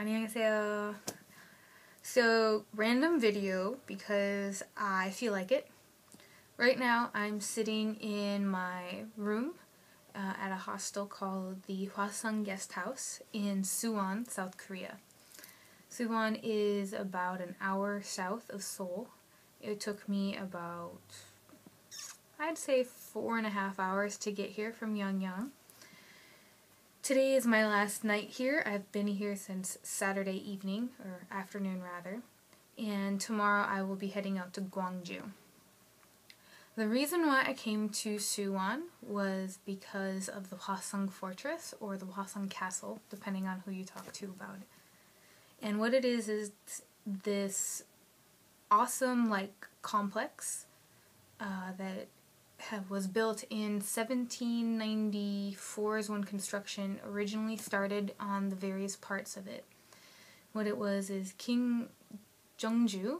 안녕하세요. So, random video because I feel like it. Right now, I'm sitting in my room at a hostel called the Hwaseong Guest House in Suwon, South Korea. Suwon is about an hour south of Seoul. It took me about, I'd say, 4.5 hours to get here from Yangyang. Today is my last night here. I've been here since Saturday evening, or afternoon rather, and tomorrow I will be heading out to Gwangju. The reason why I came to Suwon was because of the Hwaseong Fortress, or the Hwaseong Castle, depending on who you talk to about it. And what it is this awesome, complex that was built in 1794 is when construction originally started on the various parts of it. What it was is King Jeongjo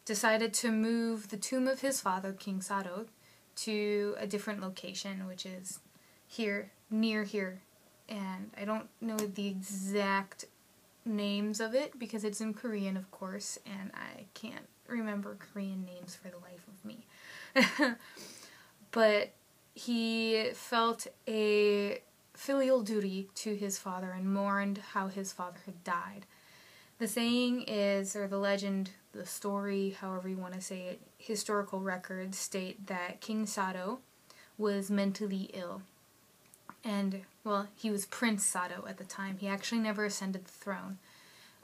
decided to move the tomb of his father, King Sado, to a different location, which is here, near here. And I don't know the exact names of it because it's in Korean, of course, and I can't remember Korean names for the life of me. But he felt a filial duty to his father and mourned how his father had died. The saying is, or the legend, the story, however you want to say it, historical records state that King Sado was mentally ill. And, well, he was Prince Sado at the time. He actually never ascended the throne.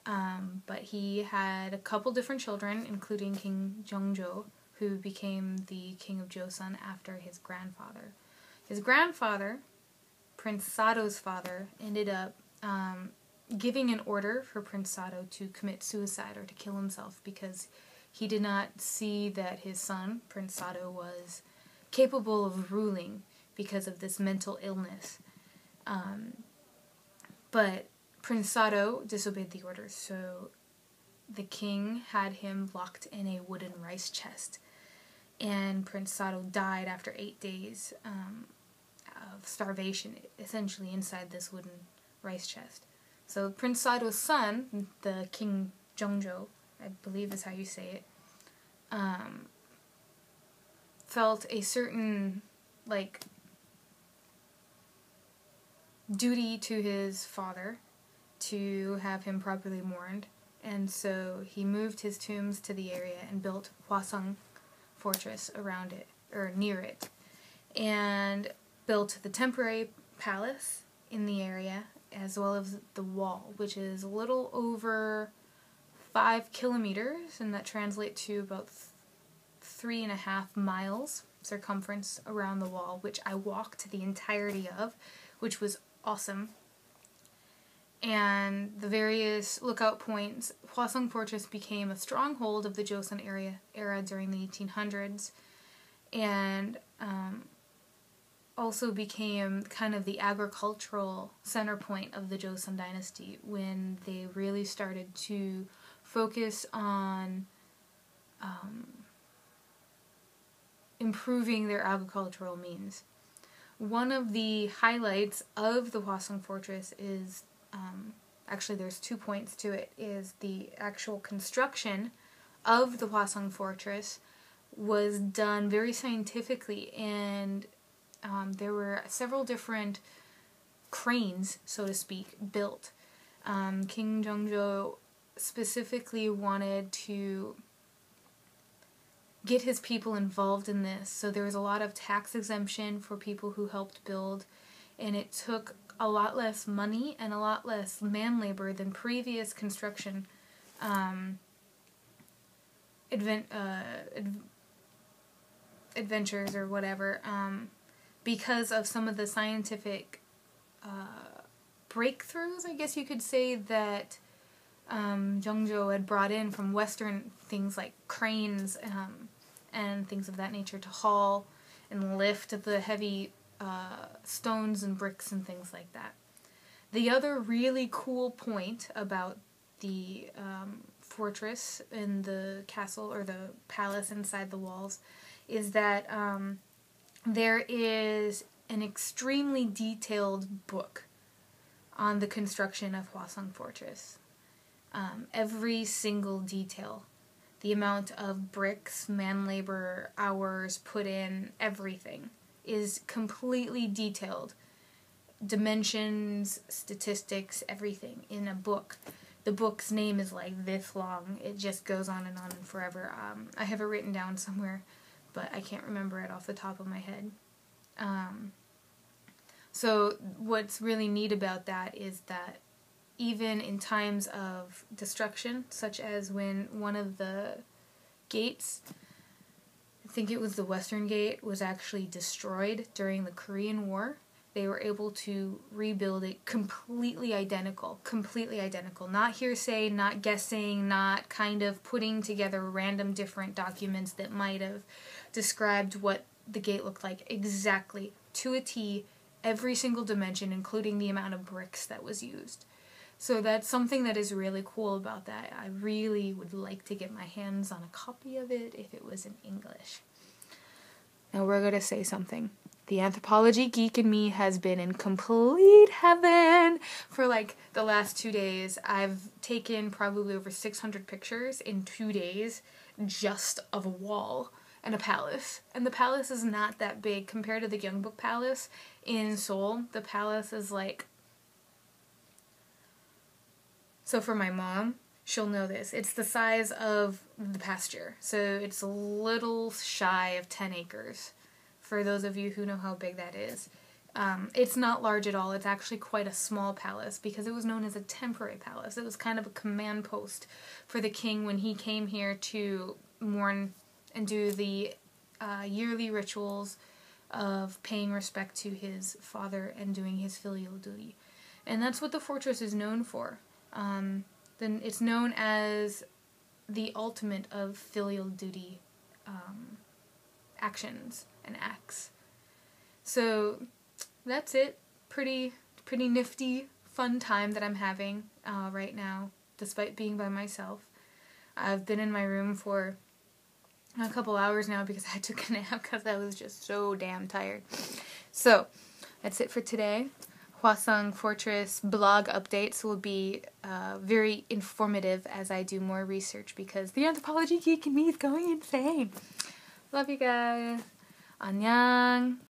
But he had a couple different children, including King Jeongjo, who became the king of Joseon after his grandfather. His grandfather, Prince Sado's father, ended up giving an order for Prince Sado to commit suicide or to kill himself because he did not see that his son, Prince Sado, was capable of ruling because of this mental illness. But Prince Sado disobeyed the orders, so the king had him locked in a wooden rice chest. And Prince Sado died after 8 days of starvation, essentially inside this wooden rice chest. So Prince Sado's son, the King Jeongjo, I believe is how you say it, felt a certain, duty to his father to have him properly mourned, and so he moved his tombs to the area and built Hwaseong Fortress around it, or near it, and built the temporary palace in the area, as well as the wall, which is a little over 5 kilometers, and that translates to about 3.5 miles circumference around the wall, which I walked the entirety of, which was awesome. And the various lookout points, Hwaseong Fortress became a stronghold of the Joseon era during the 1800s, and also became kind of the agricultural center point of the Joseon dynasty when they really started to focus on improving their agricultural means. One of the highlights of the Hwaseong Fortress is, actually there's 2 points to it, is the actual construction of the Hwaseong Fortress was done very scientifically, and there were several different cranes, so to speak, built. King Jeongjo specifically wanted to get his people involved in this, so there was a lot of tax exemption for people who helped build, and it took a lot less money and a lot less man labor than previous construction adventures or whatever, because of some of the scientific breakthroughs, I guess you could say, that Jeongjo had brought in from Western things like cranes and things of that nature to haul and lift the heavy stones and bricks and things like that. The other really cool point about the fortress and the castle, or the palace inside the walls, is that there is an extremely detailed book on the construction of Hwaseong Fortress. Every single detail. The amount of bricks, man labor, hours put in, everything is completely detailed. Dimensions, statistics, everything in a book. The book's name is like this long. It just goes on and forever. I have it written down somewhere, but I can't remember it off the top of my head. So what's really neat about that is that even in times of destruction, such as when one of the gates, I think it was the Western Gate, was actually destroyed during the Korean War, they were able to rebuild it completely identical, not hearsay, not guessing, not kind of putting together random different documents that might have described what the gate looked like exactly, to a T, every single dimension, including the amount of bricks that was used. So that's something that is really cool about that. I really would like to get my hands on a copy of it if it was in English. Now we're going to say something. The anthropology geek in me has been in complete heaven for like the last 2 days. I've taken probably over 600 pictures in 2 days just of a wall and a palace. And the palace is not that big compared to the Gyeongbok Palace in Seoul. The palace is like... So for my mom, she'll know this. It's the size of the pasture. So it's a little shy of 10 acres. For those of you who know how big that is. It's not large at all. It's actually quite a small palace because it was known as a temporary palace. It was kind of a command post for the king when he came here to mourn and do the yearly rituals of paying respect to his father and doing his filial duty. And that's what the fortress is known for. Then it's known as the ultimate of filial duty actions and acts. So that's it. Pretty nifty, fun time that I'm having right now, despite being by myself. I've been in my room for a couple hours now because I took a nap because I was just so damn tired. So that's it for today. Hwaseong Fortress blog updates will be very informative as I do more research because the anthropology geek in me is going insane. Love you guys. 안녕.